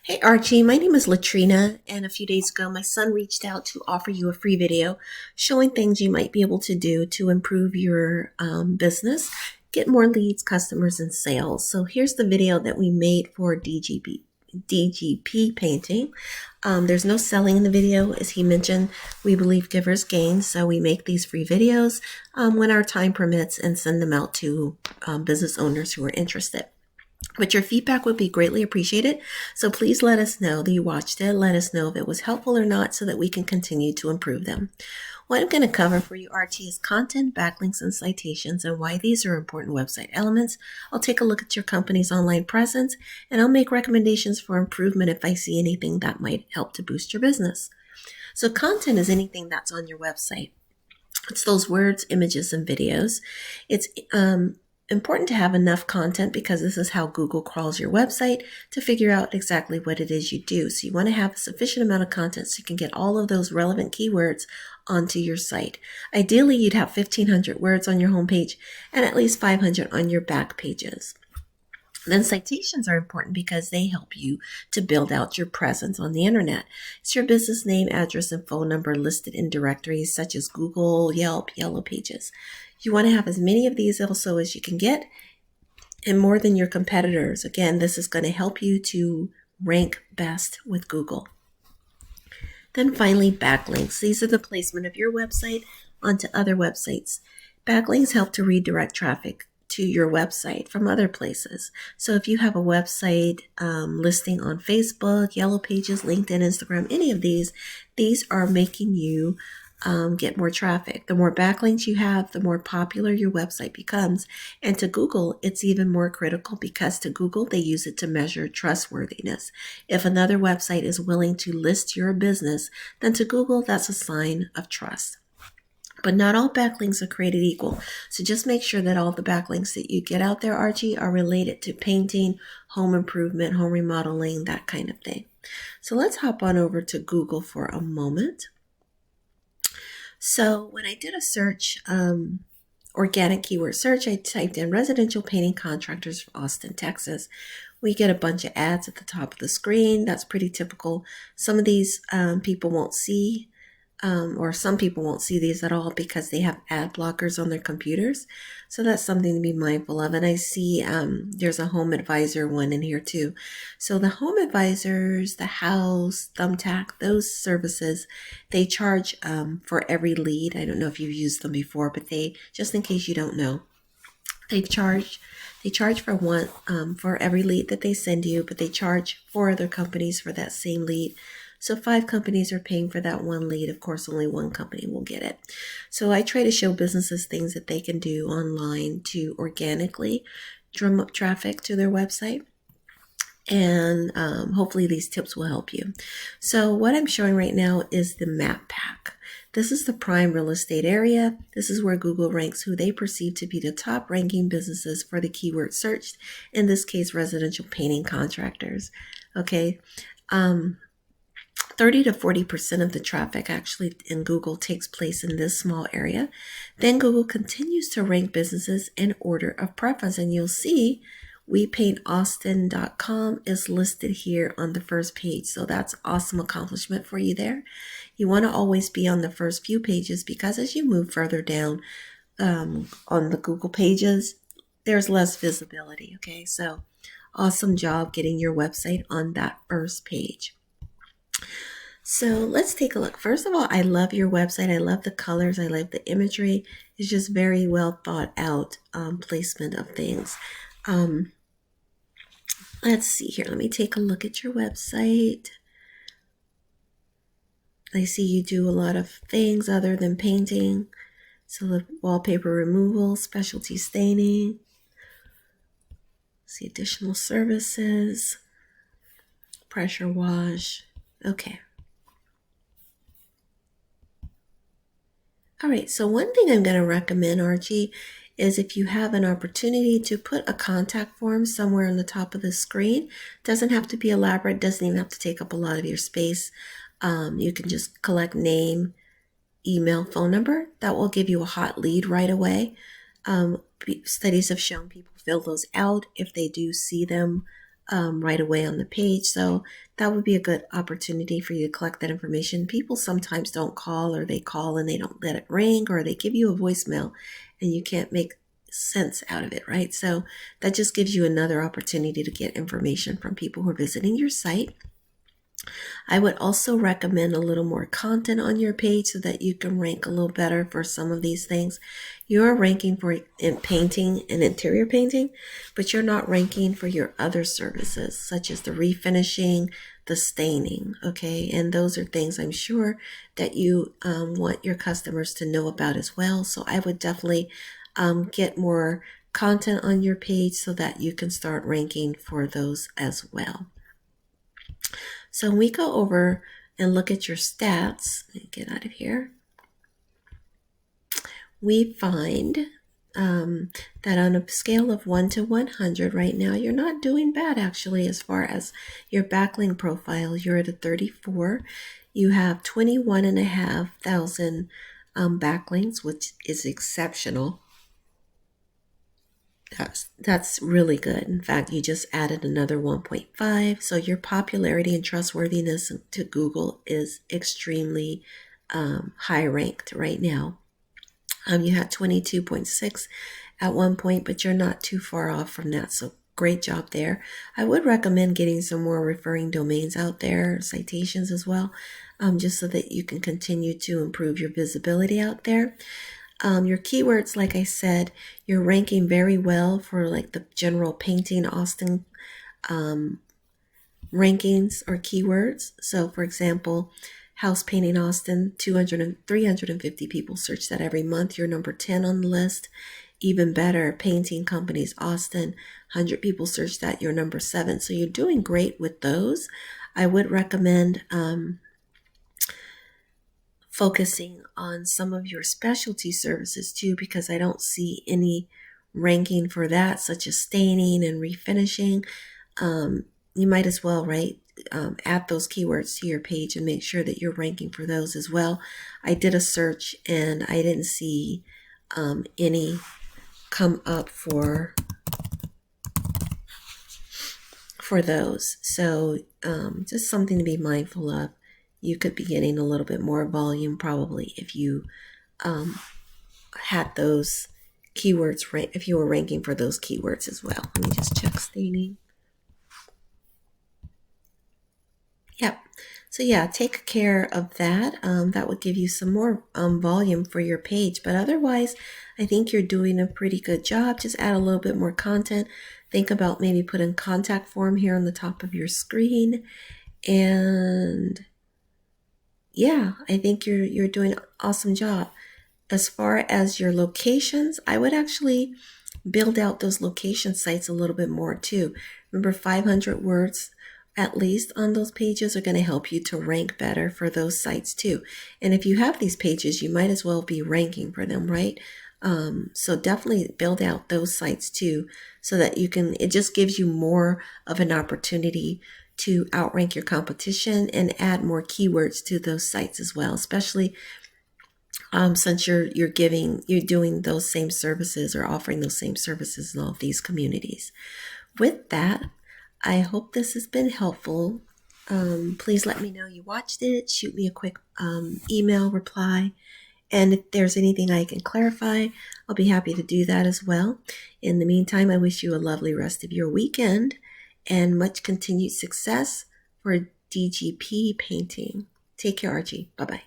Hey Archie, my name is Latrina, and a few days ago my son reached out to offer you a free video showing things you might be able to do to improve your business, get more leads, customers, and sales. So here's the video that we made for DGP Painting. There's no selling in the video. As he mentioned, we believe givers gain, so we make these free videos when our time permits and send them out to business owners who are interested. But your feedback would be greatly appreciated. So please let us know that you watched it. Let us know if it was helpful or not so that we can continue to improve them. What I'm going to cover for you, RT, is content, backlinks, and citations and why these are important website elements. I'll take a look at your company's online presence and I'll make recommendations for improvement if I see anything that might help to boost your business. So content is anything that's on your website. It's those words, images, and videos. It's important to have enough content because this is how Google crawls your website to figure out exactly what it is you do. So you want to have a sufficient amount of content so you can get all of those relevant keywords onto your site. Ideally, you'd have 1,500 words on your homepage and at least 500 on your back pages. Then citations are important because they help you to build out your presence on the internet. It's your business name, address, and phone number listed in directories such as Google, Yelp, Yellow Pages. You want to have as many of these also as you can get and more than your competitors. Again, this is going to help you to rank best with Google. Then finally, backlinks. These are the placement of your website onto other websites. Backlinks help to redirect traffic to your website from other places. So if you have a website listing on Facebook, Yellow Pages, LinkedIn, Instagram, any of these are making you get more traffic. The more backlinks you have, the more popular your website becomes. And to Google, it's even more critical because to Google, they use it to measure trustworthiness. If another website is willing to list your business, then to Google, that's a sign of trust. But not all backlinks are created equal. So just make sure that all the backlinks that you get out there, Archie, are related to painting, home improvement, home remodeling, that kind of thing. So let's hop on over to Google for a moment. So when I did a search, organic keyword search, I typed in residential painting contractors from Austin, Texas. We get a bunch of ads at the top of the screen. That's pretty typical. Some of these people won't see or some people won't see these at all because they have ad blockers on their computers. So that's something to be mindful of. And I see there's a home advisor one in here too. So the home advisors, the house, Thumbtack, those services, they charge for every lead. I don't know if you've used them before, but they, just in case you don't know, they charge for one for every lead that they send you, but they charge 4 other companies for that same lead. So 5 companies are paying for that one lead. Of course, only one company will get it. So I try to show businesses things that they can do online to organically drum up traffic to their website. And hopefully these tips will help you. So what I'm showing right now is the map pack. This is the prime real estate area. This is where Google ranks who they perceive to be the top ranking businesses for the keyword searched. In this case, residential painting contractors. Okay. 30 to 40% of the traffic actually in Google takes place in this small area. Then Google continues to rank businesses in order of preference. And you'll see WePaintAustin.com is listed here on the first page. So that's awesome accomplishment for you there. You want to always be on the first few pages because as you move further down on the Google pages, there's less visibility. Okay, so awesome job getting your website on that first page. So let's take a look. First of all, I love your website. I love the colors. I love the imagery. It's just very well thought out placement of things. Let's see here. Let me take a look at your website. I see you do a lot of things other than painting. So the wallpaper removal, specialty staining. See additional services, pressure wash. Okay. All right, so one thing I'm going to recommend, Archie, is if you have an opportunity to put a contact form somewhere on the top of the screen. Doesn't have to be elaborate, doesn't even have to take up a lot of your space. You can just collect name, email, phone number. That will give you a hot lead right away. Studies have shown people fill those out if they do see them right away on the page. So that would be a good opportunity for you to collect that information. People sometimes don't call, or they call and they don't let it ring, or they give you a voicemail and you can't make sense out of it, right? So that just gives you another opportunity to get information from people who are visiting your site. I would also recommend a little more content on your page so that you can rank a little better for some of these things. You're ranking for in painting and interior painting, but you're not ranking for your other services, such as the refinishing, the staining, okay? And those are things I'm sure that you want your customers to know about as well. So I would definitely get more content on your page so that you can start ranking for those as well. So when we go over and look at your stats, let me get out of here, we find that on a scale of 1 to 100 right now, you're not doing bad actually as far as your backlink profile. You're at a 34. You have 21,500 backlinks, which is exceptional. That's really good. In fact, you just added another 1.5. So your popularity and trustworthiness to Google is extremely high ranked right now. You had 22.6 at one point, but you're not too far off from that. So great job there. I would recommend getting some more referring domains out there, citations as well, just so that you can continue to improve your visibility out there. Your keywords, like I said, you're ranking very well for like the general painting Austin rankings or keywords. So for example, house painting Austin, 200 and 350 people search that every month. You're number 10 on the list. Even better, painting companies Austin, 100 people search that, you're number 7. So you're doing great with those. I would recommend focusing on some of your specialty services too, because I don't see any ranking for that, such as staining and refinishing. You might as well, right, add those keywords to your page and make sure that you're ranking for those as well. I did a search and I didn't see any come up for those. So just something to be mindful of. You could be getting a little bit more volume probably if you had those keywords, if you were ranking for those keywords as well. Let me just check staining. Yep. So yeah, take care of that. That would give you some more volume for your page. But otherwise, I think you're doing a pretty good job. Just add a little bit more content. Think about maybe putting contact form here on the top of your screen. And yeah, I think you're doing an awesome job. As far as your locations, I would actually build out those location sites a little bit more too. Remember, 500 words at least on those pages are going to help you to rank better for those sites too. And if you have these pages, you might as well be ranking for them, right? So definitely build out those sites too, so that you can, it just gives you more of an opportunity to outrank your competition and add more keywords to those sites as well, especially since you're doing those same services or offering those same services in all of these communities. With that, I hope this has been helpful. Please let me know you watched it. Shoot me a quick email reply. And if there's anything I can clarify, I'll be happy to do that as well. In the meantime, I wish you a lovely rest of your weekend and much continued success for DGP Painting. Take care, Archie. Bye-bye.